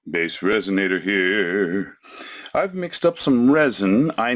BassResinator here. I've mixed up some resin. I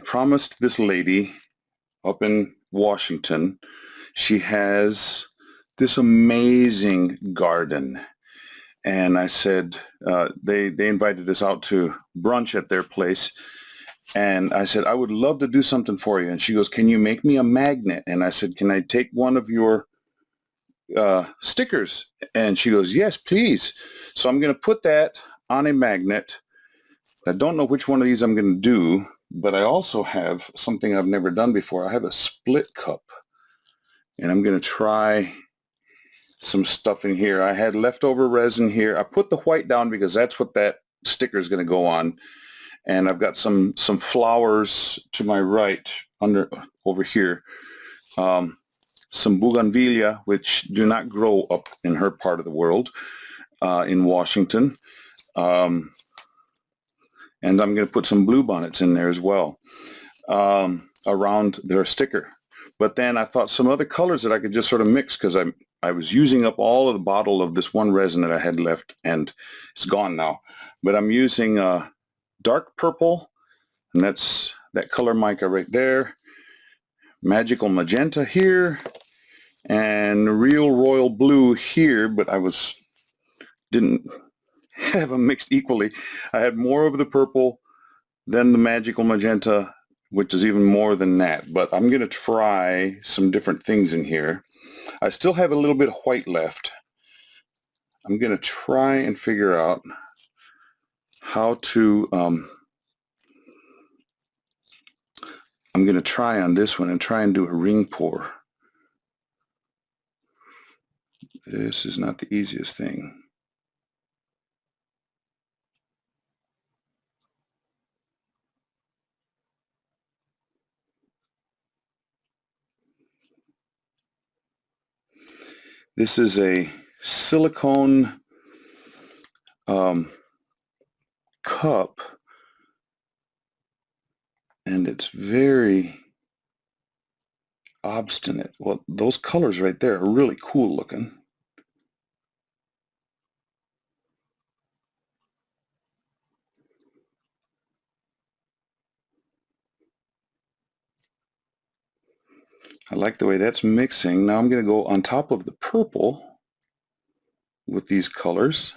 promised this lady up in Washington, she has this amazing garden. And I said, they invited us out to brunch at their place. And I said, I would love to do something for you. And she goes, can you make me a magnet? And I said, can I take one of your stickers? And she goes, yes, please. So I'm going to put that on a magnet. I don't know which one of these I'm going to do, but I also have something I've never done before. I have a split cup, and I'm going to try some stuff in here. I had leftover resin here. I put the white down because that's what that sticker is going to go on. And I've got some flowers to my right over here. Some bougainvillea, which do not grow up in her part of the world, in Washington. And I'm going to put some bluebonnets in there as well, around their sticker. But then I thought some other colors that I could just sort of mix, because I was using up all of the bottle of this one resin that I had left, and it's gone now. But I'm using dark purple, and that's that color mica right there, magical magenta here, and real royal blue here, but didn't have them mixed equally. I had more of the purple than the magical magenta, which is even more than that. But I'm going to try some different things in here. I still have a little bit of white left. I'm going to try and figure out how to, I'm going to try on this one and try and do a ring pour. This is not the easiest thing. This is a silicone cup, and it's very obstinate. Well, those colors right there are really cool looking. I like the way that's mixing. Now I'm going to go on top of the purple with these colors.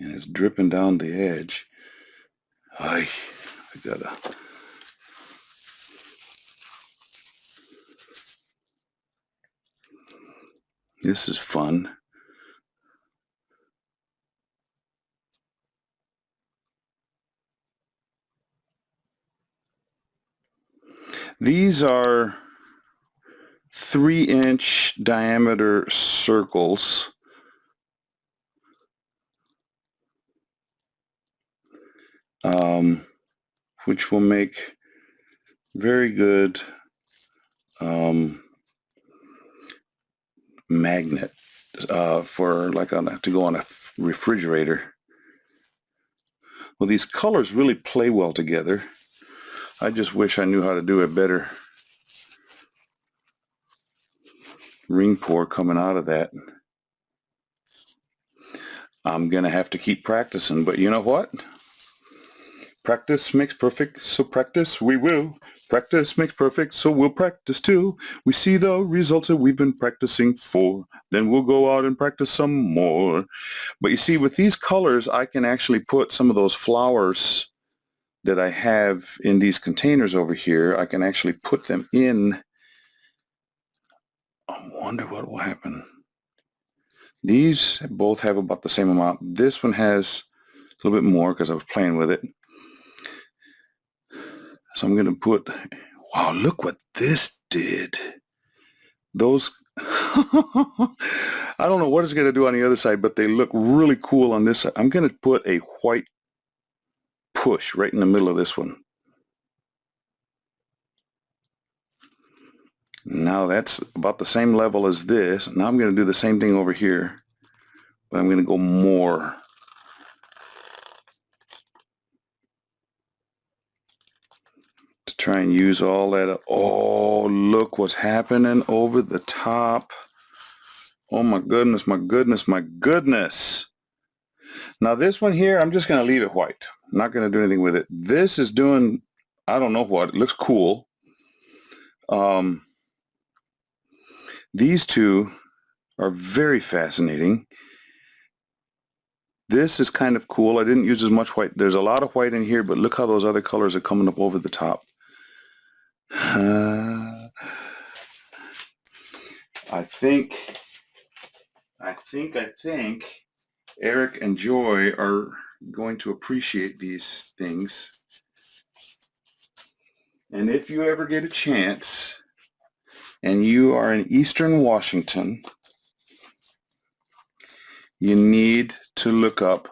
And it's dripping down the edge. I gotta. This is fun. These are 3-inch diameter circles. Which will make very good magnet for to go on a refrigerator. Well, these colors really play well together. I just wish I knew how to do a better ring pour coming out of that. I'm gonna have to keep practicing, but you know what? Practice makes perfect, so practice we will. Practice makes perfect, so we'll practice till we see the results that we've been practicing for. Then we'll go out and practice some more. But you see, with these colors, I can actually put some of those flowers that I have in these containers over here. I can actually put them in. I wonder what will happen. These both have about the same amount. This one has a little bit more because I was playing with it. So I'm going to put, wow, look what this did. Those, I don't know what it's going to do on the other side, but they look really cool on this side. I'm going to put a white push right in the middle of this one. Now that's about the same level as this. Now I'm going to do the same thing over here, but I'm going to go more. To try try and use all that up. Oh, look what's happening over the top. Oh my goodness, my goodness, my goodness. Now this one here, I'm just going to leave it white. I'm not going to do anything with it. This is doing, I don't know what. It looks cool. These two are very fascinating. This is kind of cool. I didn't use as much white. There's a lot of white in here, but look how those other colors are coming up over the top. I think Eric and Joy are going to appreciate these things. And if you ever get a chance and you are in Eastern Washington, you need to look up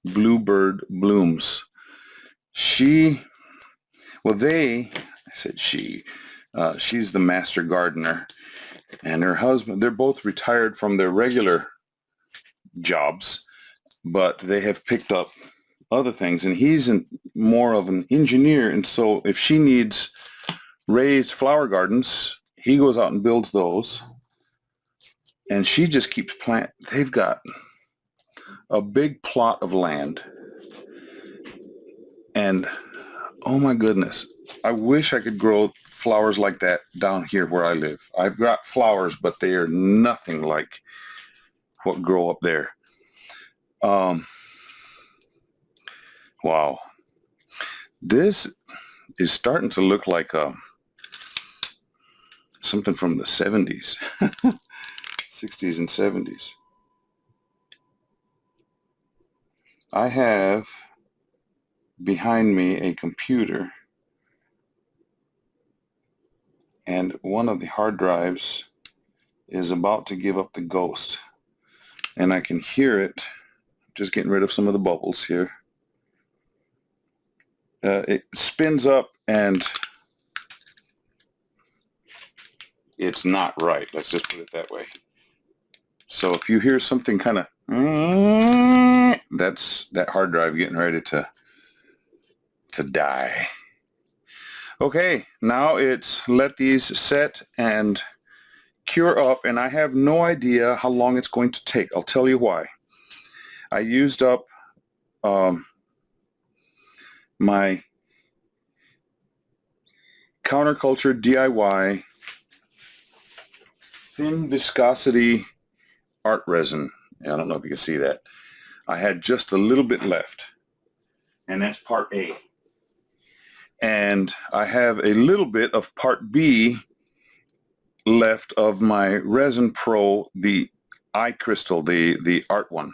Bluebird Blooms. She's the master gardener, and her husband, they're both retired from their regular jobs, but they have picked up other things, and he's more of an engineer, and so if she needs raised flower gardens, he goes out and builds those, and she just keeps planting. They've got a big plot of land, and oh my goodness, I wish I could grow flowers like that down here where I live. I've got flowers, but they are nothing like what grow up there. Wow. This is starting to look like something from the 70s, 60s and 70s. I have behind me a computer, and one of the hard drives is about to give up the ghost, and I can hear it. Just getting rid of some of the bubbles here. It spins up and it's not right. Let's just put it that way. So if you hear something kind of, that's that hard drive getting ready to die. Okay, now it's let these set and cure up, and I have no idea how long it's going to take. I'll tell you why. I used up my Counterculture DIY thin viscosity art resin. I don't know if you can see that. I had just a little bit left, and that's part A. And I have a little bit of part B left of my Resin Pro, the iCrystal, the art one.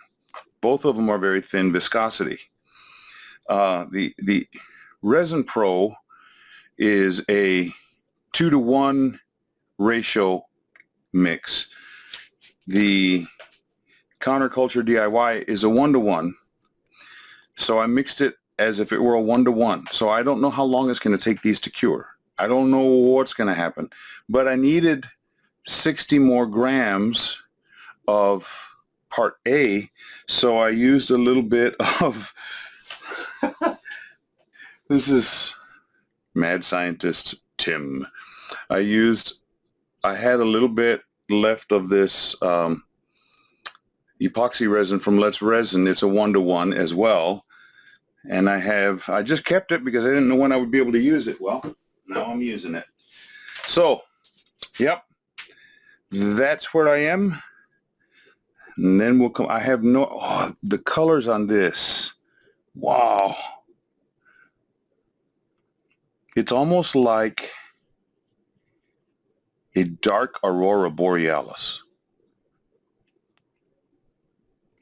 Both of them are very thin viscosity. The Resin Pro is a 2-to-1 ratio mix. The Counterculture DIY is a 1-to-1. So I mixed it as if it were a 1-to-1. So I don't know how long it's going to take these to cure. I don't know what's going to happen. But I needed 60 more grams of part A, so I used a little bit of this is mad scientist Tim. I had a little bit left of this epoxy resin from Let's Resin. It's a 1-to-1 as well, and I just kept it because I didn't know when I would be able to use it. Well, now I'm using it. So yep, that's where I am. And then we'll come. I have the colors on this. Wow. It's almost like a dark aurora borealis.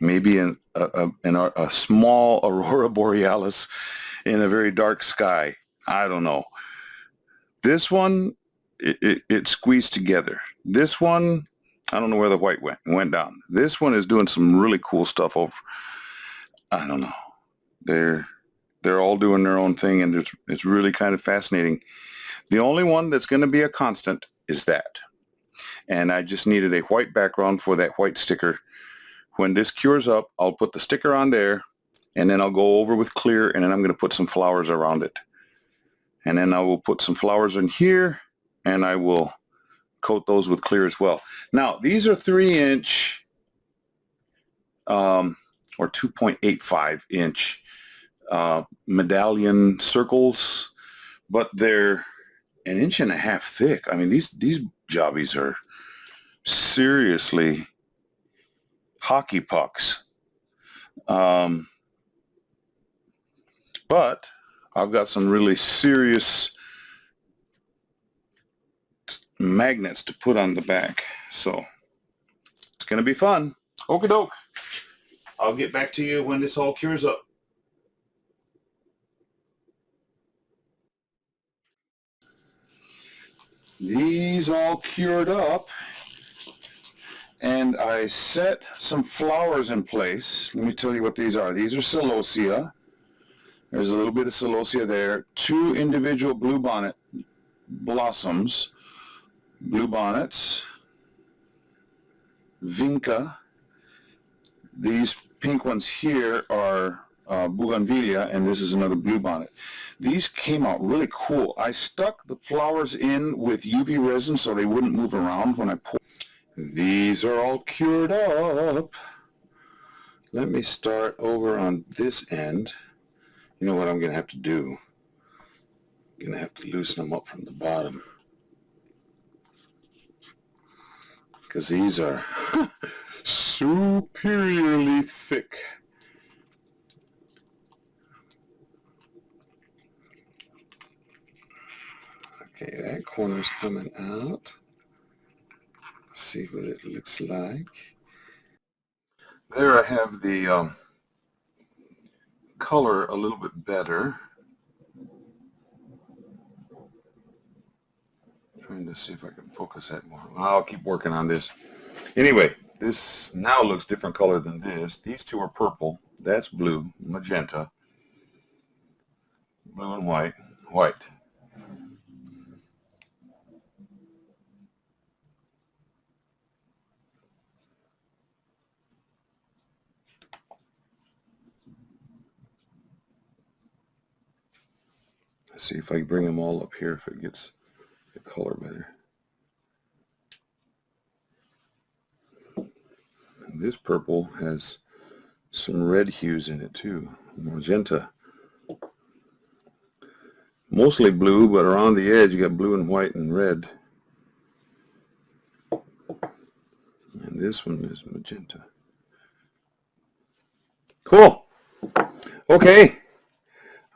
Maybe a small aurora borealis in a very dark sky. I don't know. This one, it squeezed together. This one, I don't know where the white went. It went down. This one is doing some really cool stuff over. I don't know. They're all doing their own thing, and it's really kind of fascinating. The only one that's going to be a constant is that. And I just needed a white background for that white sticker. When this cures up, I'll put the sticker on there, and then I'll go over with clear, and then I'm going to put some flowers around it. And then I will put some flowers in here, and I will coat those with clear as well. Now, these are 3-inch or 2.85-inch medallion circles, but they're 1.5 inches thick. I mean, these jobbies are seriously hockey pucks. But I've got some really serious magnets to put on the back, so it's going to be fun. Okie doke. I'll get back to you when this all cures up. These all cured up, and I set some flowers in place. Let me tell you what these are. These are celosia. There's a little bit of celosia there. 2 individual bluebonnet blossoms, bluebonnets, vinca. These pink ones here are bougainvillea, and this is another bluebonnet. These came out really cool. I stuck the flowers in with UV resin so they wouldn't move around when I poured. These are all cured up. Let me start over on this end. You know what I'm going to have to do? I'm going to have to loosen them up from the bottom, because these are superiorly thick. Okay, that corner's coming out. Let's see what it looks like. There I have the color a little bit better. Trying to see if I can focus that more. I'll keep working on this. Anyway, this now looks different color than this. These two are purple. That's blue, magenta, blue and white, white. Let's see if I can bring them all up here, if it gets the color better. And this purple has some red hues in it too, magenta. Mostly blue, but around the edge you got blue and white and red. And this one is magenta. Cool. Okay.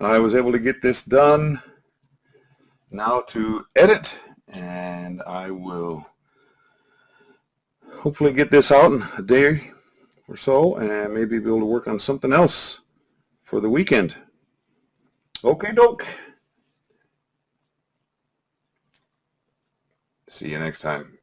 I was able to get this done. Now to edit, and I will hopefully get this out in a day or so, and maybe be able to work on something else for the weekend. Okay, doke. See you next time.